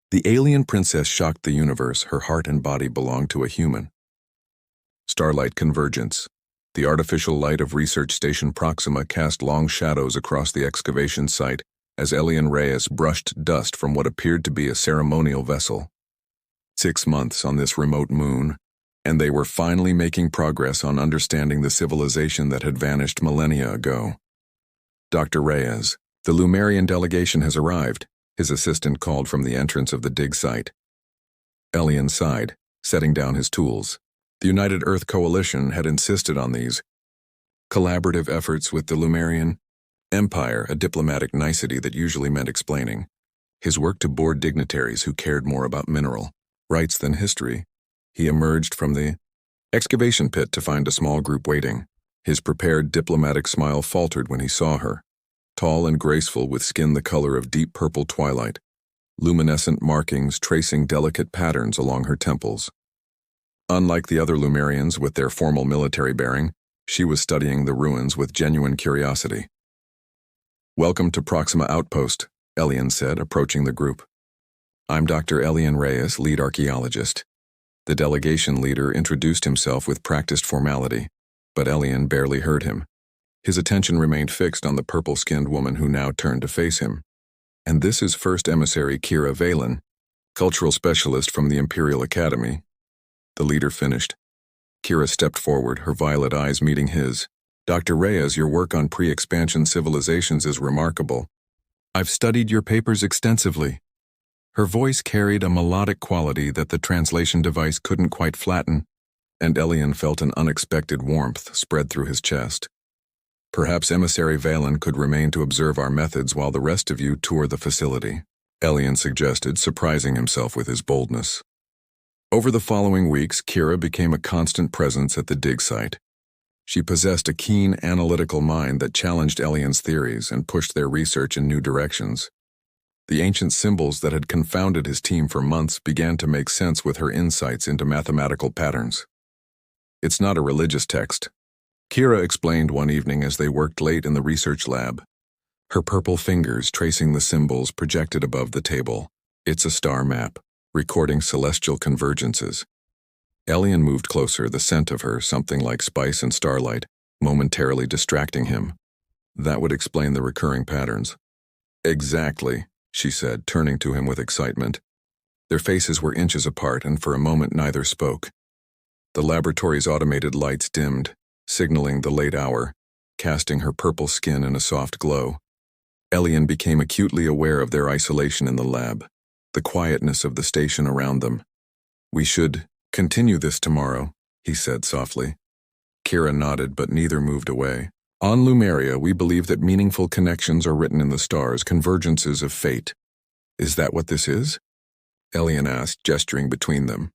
The alien princess shocked the universe. Her heart and body belonged to a human. Starlight convergence. The artificial light of Research Station Proxima cast long shadows across the excavation site as Elian Reyes brushed dust from what appeared to be a ceremonial vessel. 6 months on this remote moon, and they were finally making progress on understanding the civilization that had vanished millennia ago. Dr. Reyes, the Lumerian delegation has arrived, his assistant called from the entrance of the dig site. Elian sighed, setting down his tools. The United Earth Coalition had insisted on these collaborative efforts with the Lumerian Empire, a diplomatic nicety that usually meant explaining. His work to board dignitaries who cared more about mineral rights than history. He emerged from the excavation pit to find a small group waiting. His prepared diplomatic smile faltered when he saw her, tall and graceful with skin the color of deep purple twilight, luminescent markings tracing delicate patterns along her temples. Unlike the other Lumerians with their formal military bearing, she was studying the ruins with genuine curiosity. "Welcome to Proxima Outpost," Elian said, approaching the group. "I'm Dr. Elian Reyes, lead archaeologist." The delegation leader introduced himself with practiced formality, but Elian barely heard him. His attention remained fixed on the purple-skinned woman who now turned to face him. "And this is First Emissary Kira Valen, cultural specialist from the Imperial Academy." The leader finished. Kira stepped forward, her violet eyes meeting his. "Dr. Reyes, your work on pre-expansion civilizations is remarkable. I've studied your papers extensively." Her voice carried a melodic quality that the translation device couldn't quite flatten, and Elian felt an unexpected warmth spread through his chest. "Perhaps Emissary Valen could remain to observe our methods while the rest of you tour the facility," Elian suggested, surprising himself with his boldness. Over the following weeks, Kira became a constant presence at the dig site. She possessed a keen analytical mind that challenged Elian's theories and pushed their research in new directions. The ancient symbols that had confounded his team for months began to make sense with her insights into mathematical patterns. "It's not a religious text," Kira explained one evening as they worked late in the research lab, her purple fingers tracing the symbols projected above the table. "It's a star map, recording celestial convergences." Elian moved closer, the scent of her, something like spice and starlight, momentarily distracting him. That would explain the recurring patterns. "Exactly," she said, turning to him with excitement. Their faces were inches apart, and for a moment neither spoke. The laboratory's automated lights dimmed, signaling the late hour, casting her purple skin in a soft glow. Elian became acutely aware of their isolation in the lab, the quietness of the station around them. "We should continue this tomorrow," he said softly. Kira nodded, but neither moved away. "On Lumeria, we believe that meaningful connections are written in the stars, convergences of fate." "Is that what this is?" Elian asked, gesturing between them.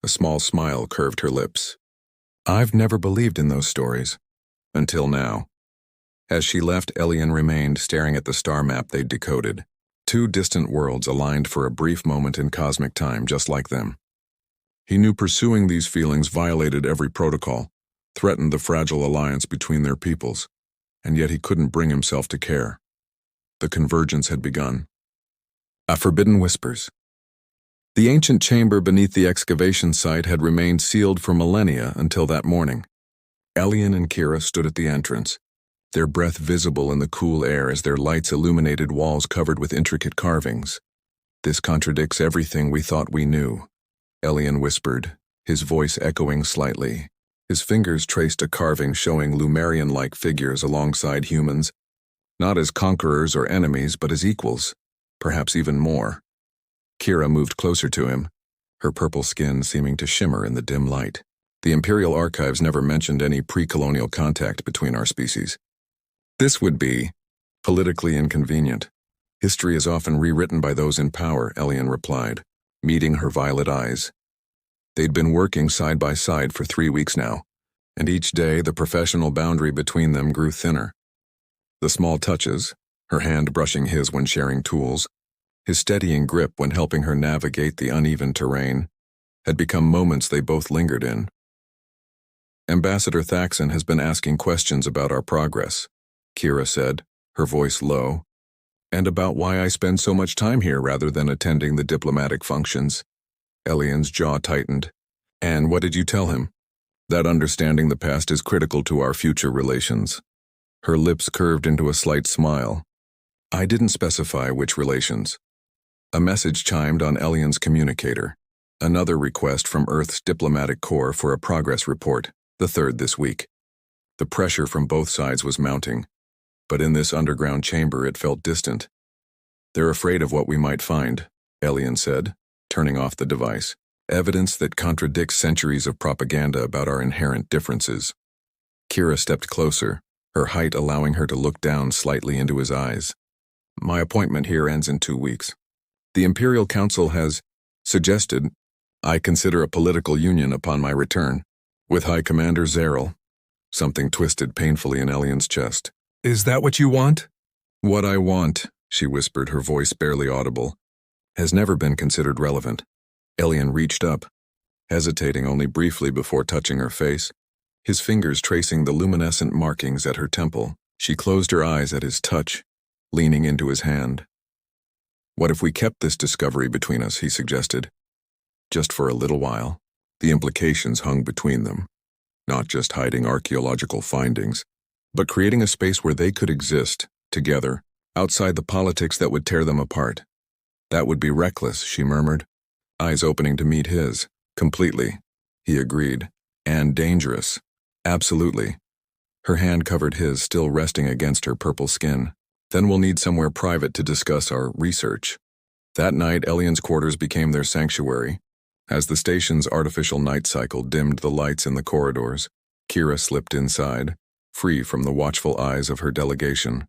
A small smile curved her lips. "I've never believed in those stories. Until now." As she left, Elian remained staring at the star map they'd decoded. 2 distant worlds aligned for a brief moment in cosmic time, just like them. He knew pursuing these feelings violated every protocol, threatened the fragile alliance between their peoples, and yet he couldn't bring himself to care. The convergence had begun. A forbidden whispers. The ancient chamber beneath the excavation site had remained sealed for millennia until that morning. Elian and Kira stood at the entrance, their breath visible in the cool air as their lights illuminated walls covered with intricate carvings. "This contradicts everything we thought we knew," Elian whispered, his voice echoing slightly. His fingers traced a carving showing Lumerian-like figures alongside humans, not as conquerors or enemies, but as equals, perhaps even more. Kira moved closer to him, her purple skin seeming to shimmer in the dim light. "The Imperial Archives never mentioned any pre-colonial contact between our species. This would be politically inconvenient. History is often rewritten by those in power," Elian replied, meeting her violet eyes. They'd been working side by side for 3 weeks now, and each day the professional boundary between them grew thinner. The small touches, her hand brushing his when sharing tools, his steadying grip when helping her navigate the uneven terrain, had become moments they both lingered in. "Ambassador Thaxon has been asking questions about our progress," Kira said, her voice low. And about why I spend so much time here rather than attending the diplomatic functions. Elian's jaw tightened. And what did you tell him? That understanding the past is critical to our future relations. Her lips curved into a slight smile. I didn't specify which relations. A message chimed on Elian's communicator. Another request from Earth's diplomatic corps for a progress report, the third this week. The pressure from both sides was mounting, but in this underground chamber it felt distant. They're afraid of what we might find, Elian said, turning off the device. Evidence that contradicts centuries of propaganda about our inherent differences. Kira stepped closer, her height allowing her to look down slightly into his eyes. My appointment here ends in 2 weeks. The Imperial Council has suggested I consider a political union upon my return, with High Commander Zeril. Something twisted painfully in Elian's chest. Is that what you want? What I want, she whispered, her voice barely audible, has never been considered relevant. Elian reached up, hesitating only briefly before touching her face, his fingers tracing the luminescent markings at her temple. She closed her eyes at his touch, leaning into his hand. What if we kept this discovery between us, he suggested. Just for a little while. The implications hung between them. Not just hiding archaeological findings, but creating a space where they could exist, together, outside the politics that would tear them apart. That would be reckless, she murmured, eyes opening to meet his. Completely, he agreed. And dangerous. Absolutely. Her hand covered his, still resting against her purple skin. Then we'll need somewhere private to discuss our research. That night, Elian's quarters became their sanctuary. As the station's artificial night cycle dimmed the lights in the corridors, Kira slipped inside, free from the watchful eyes of her delegation.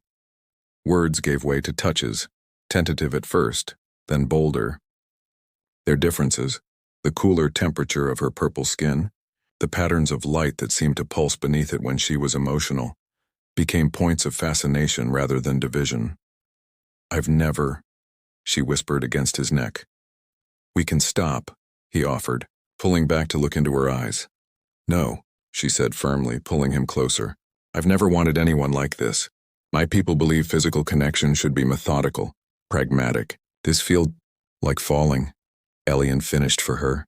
Words gave way to touches, tentative at first, then bolder. Their differences, the cooler temperature of her purple skin, the patterns of light that seemed to pulse beneath it when she was emotional, became points of fascination rather than division. I've never, she whispered against his neck. We can stop, he offered, pulling back to look into her eyes. No, she said firmly, pulling him closer. I've never wanted anyone like this. My people believe physical connection should be methodical, pragmatic. This feels like falling. Elian finished for her.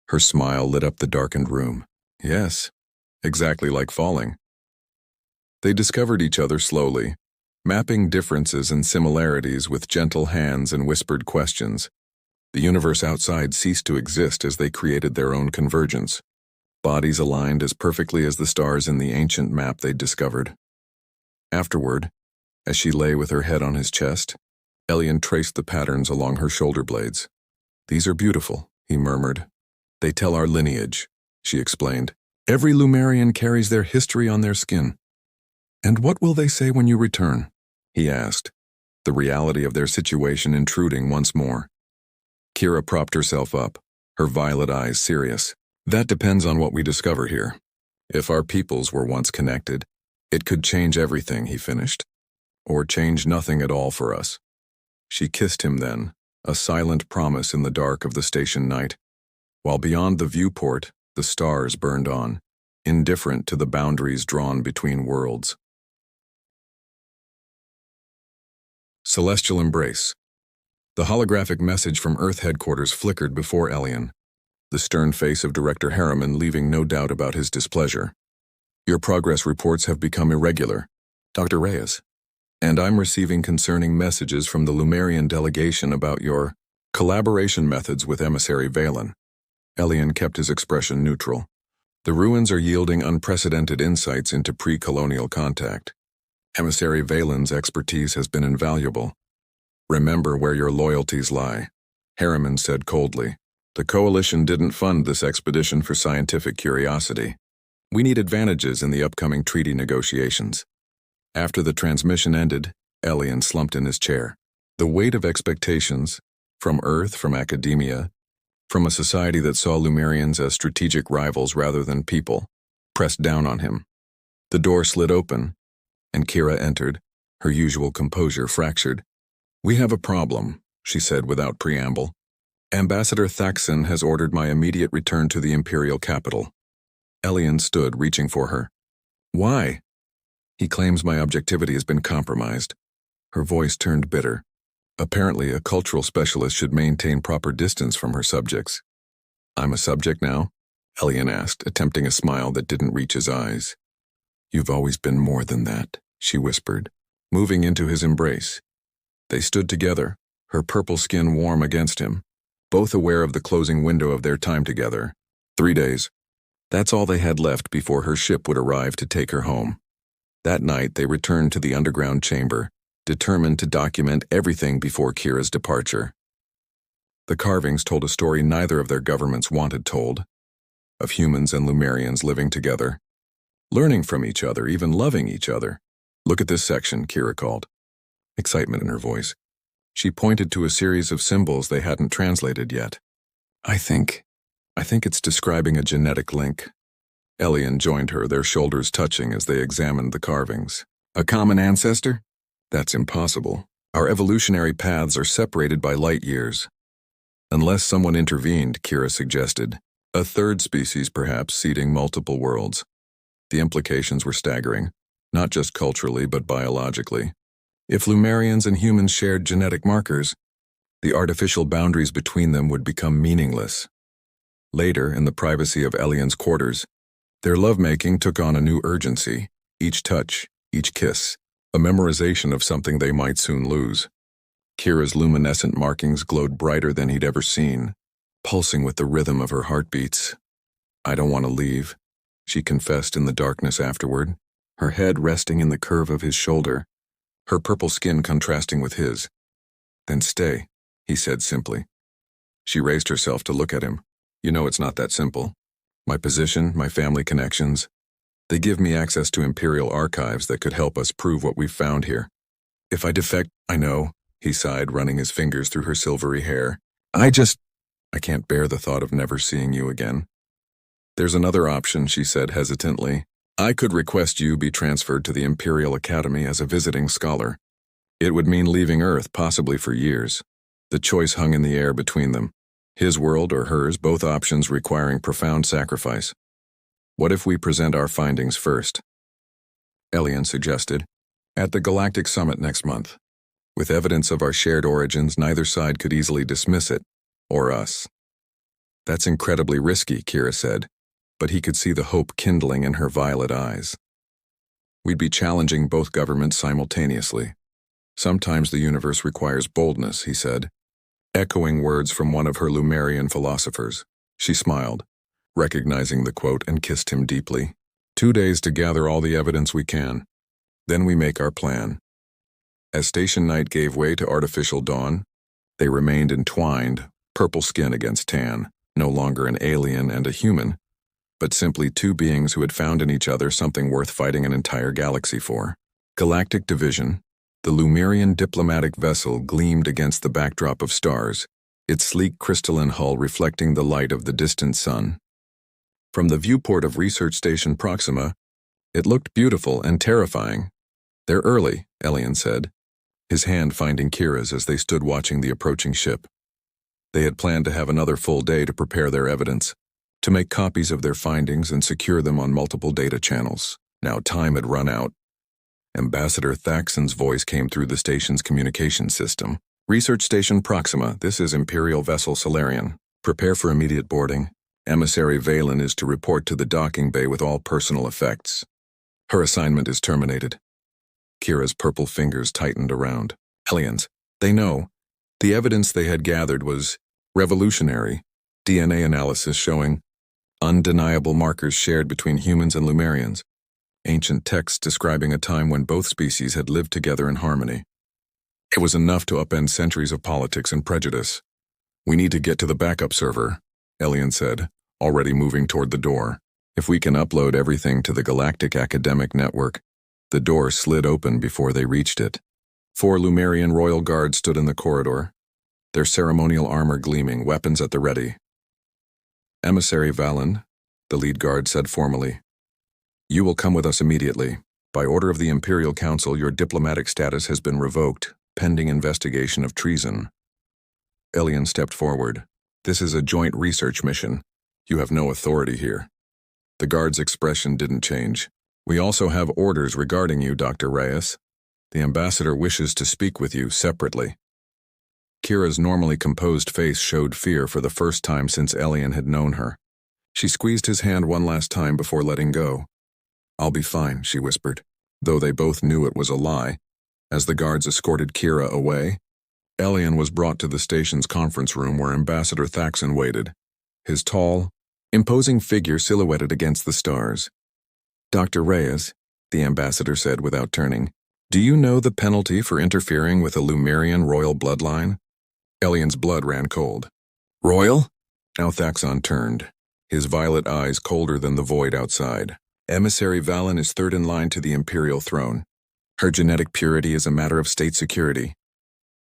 Her smile lit up the darkened room. Yes, exactly like falling. They discovered each other slowly, mapping differences and similarities with gentle hands and whispered questions. The universe outside ceased to exist as they created their own convergence. Bodies aligned as perfectly as the stars in the ancient map they'd discovered. Afterward, as she lay with her head on his chest, Elian traced the patterns along her shoulder blades. These are beautiful, he murmured. They tell our lineage, she explained. Every Lumerian carries their history on their skin. And what will they say when you return? He asked, the reality of their situation intruding once more. Kira propped herself up, her violet eyes serious. That depends on what we discover here. If our peoples were once connected, it could change everything, he finished. Or change nothing at all for us. She kissed him then, a silent promise in the dark of the station night, while beyond the viewport, the stars burned on, indifferent to the boundaries drawn between worlds. Celestial Embrace. The holographic message from Earth headquarters flickered before Elian, the stern face of Director Harriman leaving no doubt about his displeasure. Your progress reports have become irregular, Dr. Reyes, and I'm receiving concerning messages from the Lumerian delegation about your collaboration methods with Emissary Valen. Elian kept his expression neutral. The ruins are yielding unprecedented insights into pre-colonial contact. Emissary Valen's expertise has been invaluable. Remember where your loyalties lie, Harriman said coldly. The Coalition didn't fund this expedition for scientific curiosity. We need advantages in the upcoming treaty negotiations. After the transmission ended, Elian slumped in his chair. The weight of expectations, from Earth, from academia, from a society that saw Lumerians as strategic rivals rather than people, pressed down on him. The door slid open, and Kira entered, her usual composure fractured. We have a problem, she said without preamble. Ambassador Thaxon has ordered my immediate return to the Imperial capital. Elian stood, reaching for her. Why? He claims my objectivity has been compromised. Her voice turned bitter. Apparently, a cultural specialist should maintain proper distance from her subjects. I'm a subject now? Elian asked, attempting a smile that didn't reach his eyes. You've always been more than that, she whispered, moving into his embrace. They stood together, her purple skin warm against him, both aware of the closing window of their time together. 3 days. That's all they had left before her ship would arrive to take her home. That night, they returned to the underground chamber, determined to document everything before Kira's departure. The carvings told a story neither of their governments wanted told, of humans and Lumerians living together, learning from each other, even loving each other. Look at this section, Kira called, excitement in her voice. She pointed to a series of symbols they hadn't translated yet. I think it's describing a genetic link. Elian joined her, their shoulders touching as they examined the carvings. A common ancestor? That's impossible. Our evolutionary paths are separated by light years. Unless someone intervened, Kira suggested. A third species, perhaps, seeding multiple worlds. The implications were staggering, not just culturally but biologically. If Lumerians and humans shared genetic markers, the artificial boundaries between them would become meaningless. Later, in the privacy of Elian's quarters, their lovemaking took on a new urgency, each touch, each kiss, a memorization of something they might soon lose. Kira's luminescent markings glowed brighter than he'd ever seen, pulsing with the rhythm of her heartbeats. I don't want to leave, she confessed in the darkness afterward, her head resting in the curve of his shoulder, her purple skin contrasting with his. Then stay, he said simply. She raised herself to look at him. You know it's not that simple. My position, my family connections, they give me access to Imperial archives that could help us prove what we've found here. If I defect, I know, he sighed, running his fingers through her silvery hair. I can't bear the thought of never seeing you again. There's another option, she said hesitantly. I could request you be transferred to the Imperial Academy as a visiting scholar. It would mean leaving Earth, possibly for years. The choice hung in the air between them. His world or hers, both options requiring profound sacrifice. What if we present our findings first? Elian suggested. At the Galactic Summit next month. With evidence of our shared origins, neither side could easily dismiss it, or us. That's incredibly risky, Kira said, but he could see the hope kindling in her violet eyes. We'd be challenging both governments simultaneously. Sometimes the universe requires boldness, he said, echoing words from one of her Lumerian philosophers. She smiled, recognizing the quote, and kissed him deeply. 2 days to gather all the evidence we can. Then we make our plan. As station night gave way to artificial dawn, they remained entwined, purple skin against tan, no longer an alien and a human, but simply two beings who had found in each other something worth fighting an entire galaxy for. Galactic Division, the Lumerian diplomatic vessel, gleamed against the backdrop of stars, its sleek crystalline hull reflecting the light of the distant sun. From the viewport of Research Station Proxima, it looked beautiful and terrifying. They're early, Elian said, his hand finding Kira's as they stood watching the approaching ship. They had planned to have another full day to prepare their evidence, to make copies of their findings and secure them on multiple data channels. Now time had run out. Ambassador Thaxon's voice came through the station's communication system. Research Station Proxima, this is Imperial Vessel Solarian. Prepare for immediate boarding. Emissary Valen is to report to the docking bay with all personal effects. Her assignment is terminated. Kira's purple fingers tightened around. Aliens, they know. The evidence they had gathered was revolutionary. DNA analysis showing undeniable markers shared between humans and Lumerians. Ancient texts describing a time when both species had lived together in harmony. It was enough to upend centuries of politics and prejudice. We need to get to the backup server, Elian said, already moving toward the door. If we can upload everything to the Galactic Academic Network. The door slid open before they reached it. 4 Lumerian royal guards stood in the corridor, their ceremonial armor gleaming, weapons at the ready. Emissary Valen, the lead guard said formally, you will come with us immediately. By order of the Imperial Council, your diplomatic status has been revoked, pending investigation of treason. Elian stepped forward. This is a joint research mission. You have no authority here. The guard's expression didn't change. We also have orders regarding you, Dr. Reyes. The ambassador wishes to speak with you separately. Kira's normally composed face showed fear for the first time since Elian had known her. She squeezed his hand one last time before letting go. "I'll be fine," she whispered, though they both knew it was a lie. As the guards escorted Kira away, Elian was brought to the station's conference room where Ambassador Thaxon waited, his tall, imposing figure silhouetted against the stars. "Dr. Reyes," the ambassador said without turning, "do you know the penalty for interfering with a Lumerian royal bloodline?" Elian's blood ran cold. "Royal?" Now Thaxon turned, his violet eyes colder than the void outside. "Emissary Valen is third in line to the imperial throne. Her genetic purity is a matter of state security."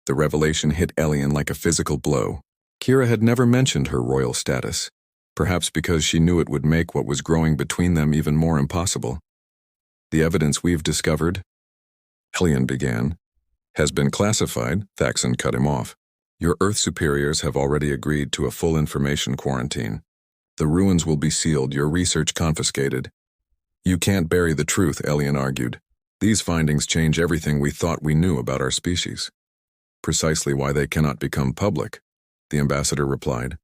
The revelation hit Elian like a physical blow. Kira had never mentioned her royal status, perhaps because she knew it would make what was growing between them even more impossible. "The evidence we've discovered," Elian began, "has been classified," Thaxon cut him off. "Your Earth superiors have already agreed to a full information quarantine. The ruins will be sealed, your research confiscated." "You can't bury the truth," Elian argued. "These findings change everything we thought we knew about our species." "Precisely why they cannot become public," the ambassador replied.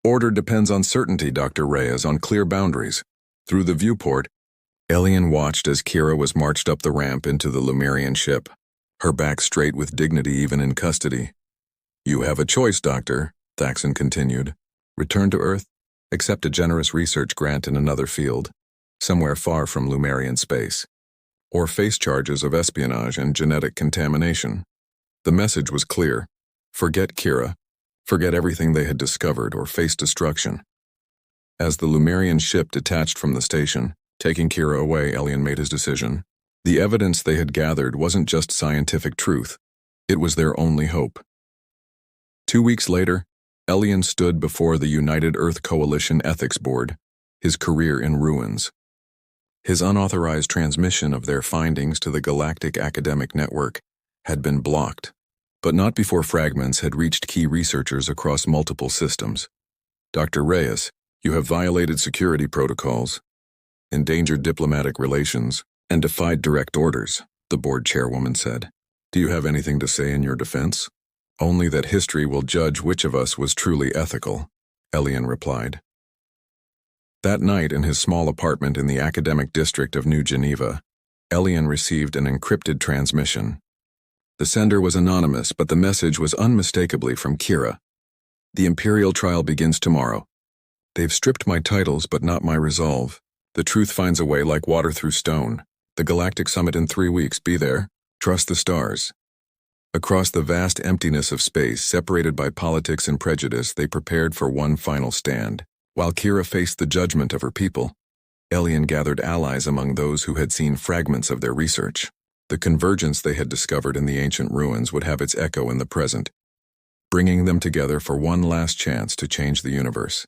"Order depends on certainty, Dr. Reyes, on clear boundaries." Through the viewport, Elian watched as Kira was marched up the ramp into the Lumerian ship, her back straight with dignity even in custody. "You have a choice, Doctor," Thaxon continued. "Return to Earth, accept a generous research grant in another field, somewhere far from Lumerian space, or face charges of espionage and genetic contamination." The message was clear. Forget Kira, forget everything they had discovered, or face destruction. As the Lumerian ship detached from the station, taking Kira away, Elian made his decision. The evidence they had gathered wasn't just scientific truth, it was their only hope. 2 weeks later, Elian stood before the United Earth Coalition Ethics Board, his career in ruins. His unauthorized transmission of their findings to the Galactic Academic Network had been blocked, but not before fragments had reached key researchers across multiple systems. "Dr. Reyes, you have violated security protocols, endangered diplomatic relations, and defied direct orders," the board chairwoman said. "Do you have anything to say in your defense?" "Only that history will judge which of us was truly ethical," Elian replied. That night in his small apartment in the academic district of New Geneva, Elian received an encrypted transmission. The sender was anonymous, but the message was unmistakably from Kira. "The Imperial trial begins tomorrow. They've stripped my titles, but not my resolve. The truth finds a way like water through stone. The Galactic Summit in 3 weeks, be there. Trust the stars." Across the vast emptiness of space, separated by politics and prejudice, they prepared for one final stand. While Kira faced the judgment of her people, Elian gathered allies among those who had seen fragments of their research. The convergence they had discovered in the ancient ruins would have its echo in the present, bringing them together for one last chance to change the universe.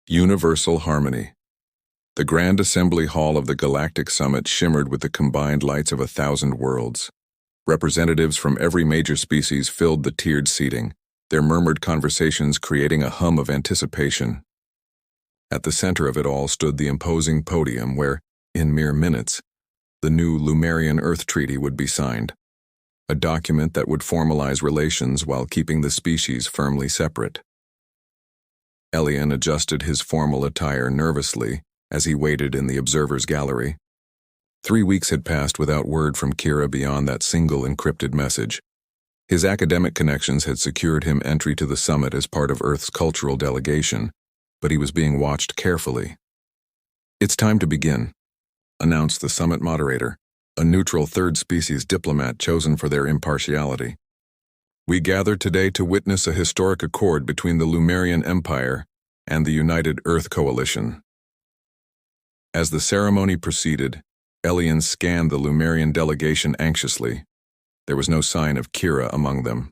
Universal harmony. The Grand Assembly Hall of the Galactic Summit shimmered with the combined lights of 1,000 worlds. Representatives from every major species filled the tiered seating, their murmured conversations creating a hum of anticipation. At the center of it all stood the imposing podium where, in mere minutes, the new Lumerian Earth Treaty would be signed, a document that would formalize relations while keeping the species firmly separate. Elian adjusted his formal attire nervously as he waited in the observer's gallery. 3 weeks had passed without word from Kira beyond that single encrypted message. His academic connections had secured him entry to the summit as part of Earth's cultural delegation, but he was being watched carefully. "It's time to begin," announced the summit moderator, a neutral third-species diplomat chosen for their impartiality. "We gather today to witness a historic accord between the Lumerian Empire and the United Earth Coalition." As the ceremony proceeded, Elian scanned the Lumerian delegation anxiously. There was no sign of Kira among them.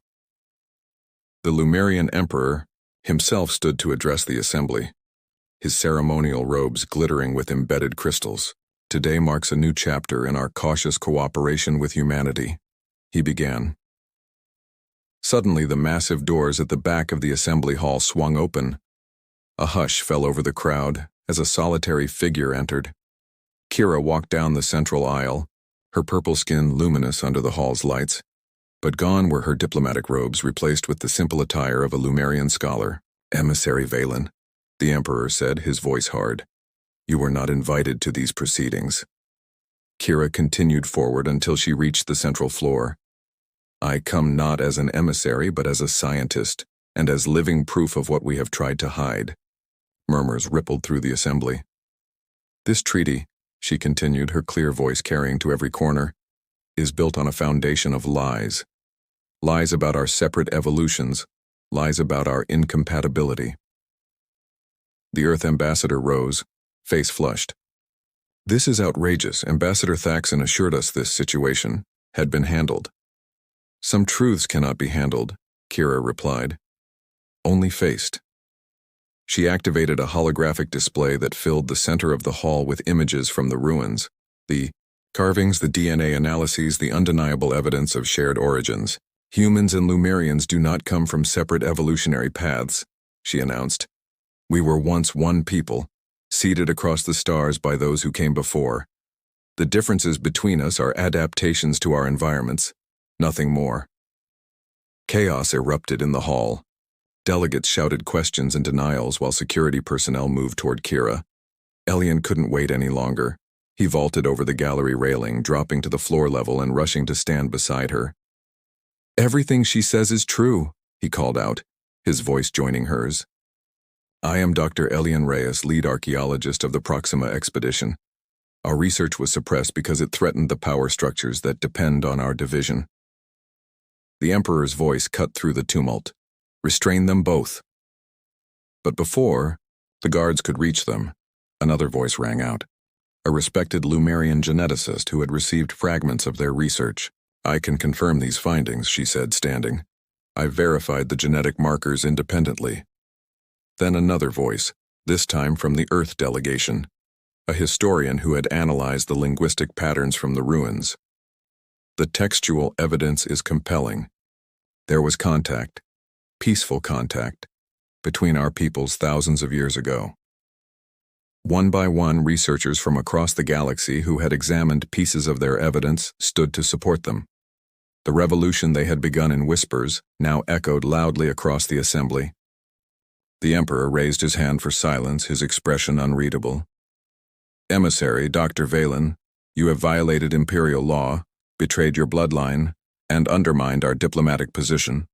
The Lumerian Emperor himself stood to address the assembly, his ceremonial robes glittering with embedded crystals. "Today marks a new chapter in our cautious cooperation with humanity," he began. Suddenly, the massive doors at the back of the assembly hall swung open. A hush fell over the crowd as a solitary figure entered. Kira walked down the central aisle, her purple skin luminous under the hall's lights, but gone were her diplomatic robes replaced with the simple attire of a Lumerian scholar. "Emissary Valen," the Emperor said, his voice hard. "You were not invited to these proceedings." Kira continued forward until she reached the central floor. "I come not as an emissary but as a scientist, and as living proof of what we have tried to hide." Murmurs rippled through the assembly. "This treaty," she continued, her clear voice carrying to every corner, "is built on a foundation of lies. Lies about our separate evolutions, lies about our incompatibility." The Earth ambassador rose, face flushed. "This is outrageous. Ambassador Thaxon assured us this situation had been handled." "Some truths cannot be handled," Kira replied. "Only faced." She activated a holographic display that filled the center of the hall with images from the ruins, the carvings, the DNA analyses, the undeniable evidence of shared origins. "Humans and Lumerians do not come from separate evolutionary paths," she announced. "We were once one people, seated across the stars by those who came before. The differences between us are adaptations to our environments, nothing more." Chaos erupted in the hall. Delegates shouted questions and denials while security personnel moved toward Kira. Elian couldn't wait any longer. He vaulted over the gallery railing, dropping to the floor level and rushing to stand beside her. "Everything she says is true," he called out, his voice joining hers. "I am Dr. Elian Reyes, lead archaeologist of the Proxima expedition. Our research was suppressed because it threatened the power structures that depend on our division." The Emperor's voice cut through the tumult. "Restrain them both." But before the guards could reach them, another voice rang out. A respected Lumerian geneticist who had received fragments of their research. "I can confirm these findings," she said, standing. "I've verified the genetic markers independently." Then another voice, this time from the Earth delegation, a historian who had analyzed the linguistic patterns from the ruins. "The textual evidence is compelling. There was contact, peaceful contact, between our peoples thousands of years ago." One by one, researchers from across the galaxy who had examined pieces of their evidence stood to support them. The revolution they had begun in whispers now echoed loudly across the assembly. The Emperor raised his hand for silence, his expression unreadable. "Emissary, Dr. Valen, you have violated imperial law, betrayed your bloodline, and undermined our diplomatic position."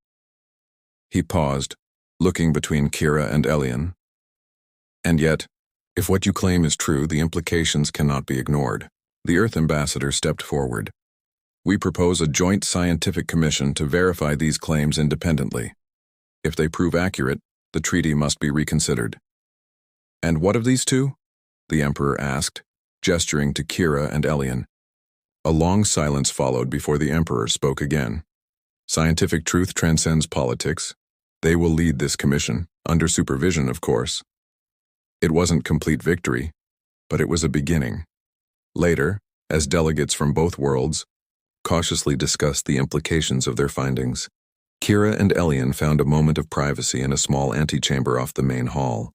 He paused, looking between Kira and Elian. "And yet, if what you claim is true, the implications cannot be ignored." The Earth ambassador stepped forward. "We propose a joint scientific commission to verify these claims independently. If they prove accurate, the treaty must be reconsidered." "And what of these two?" the Emperor asked, gesturing to Kira and Elian. A long silence followed before the Emperor spoke again. "Scientific truth transcends politics. They will lead this commission, under supervision, of course." It wasn't complete victory, but it was a beginning. Later, as delegates from both worlds cautiously discussed the implications of their findings, Kira and Elian found a moment of privacy in a small antechamber off the main hall.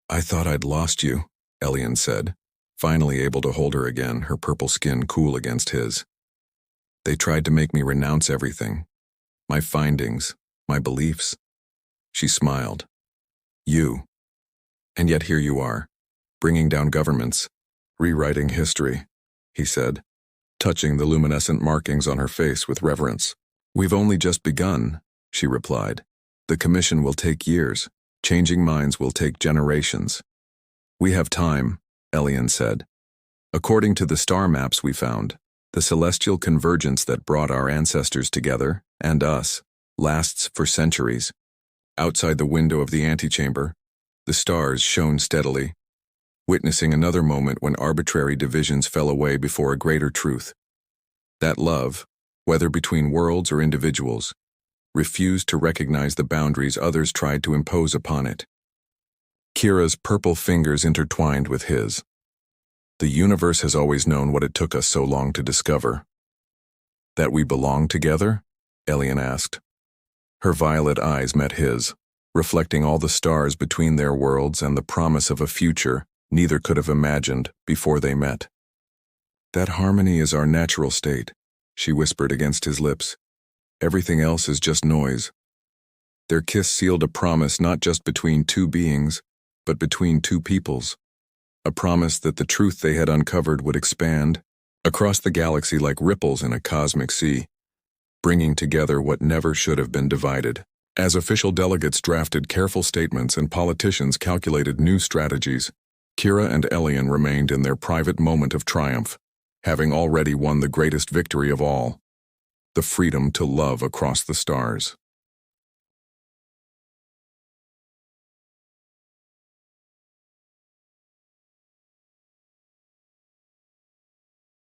"I thought I'd lost you," Elian said, finally able to hold her again, her purple skin cool against his. "They tried to make me renounce everything. My findings, my beliefs." She smiled. "You. And yet here you are, bringing down governments, rewriting history," he said, touching the luminescent markings on her face with reverence. "We've only just begun," she replied. "The commission will take years. Changing minds will take generations." "We have time," Elian said. "According to the star maps we found, the celestial convergence that brought our ancestors together, and us, lasts for centuries. Outside the window of the antechamber, the stars shone steadily, witnessing another moment when arbitrary divisions fell away before a greater truth. That love, whether between worlds or individuals, refused to recognize the boundaries others tried to impose upon it." Kira's purple fingers intertwined with his. "The universe has always known what it took us so long to discover." "That we belong together?" Elian asked. Her violet eyes met his, reflecting all the stars between their worlds and the promise of a future neither could have imagined before they met. "That harmony is our natural state," she whispered against his lips. "Everything else is just noise." Their kiss sealed a promise not just between two beings, but between two peoples. A promise that the truth they had uncovered would expand across the galaxy like ripples in a cosmic sea, bringing together what never should have been divided. As official delegates drafted careful statements and politicians calculated new strategies, Kira and Elian remained in their private moment of triumph, having already won the greatest victory of all: the freedom to love across the stars.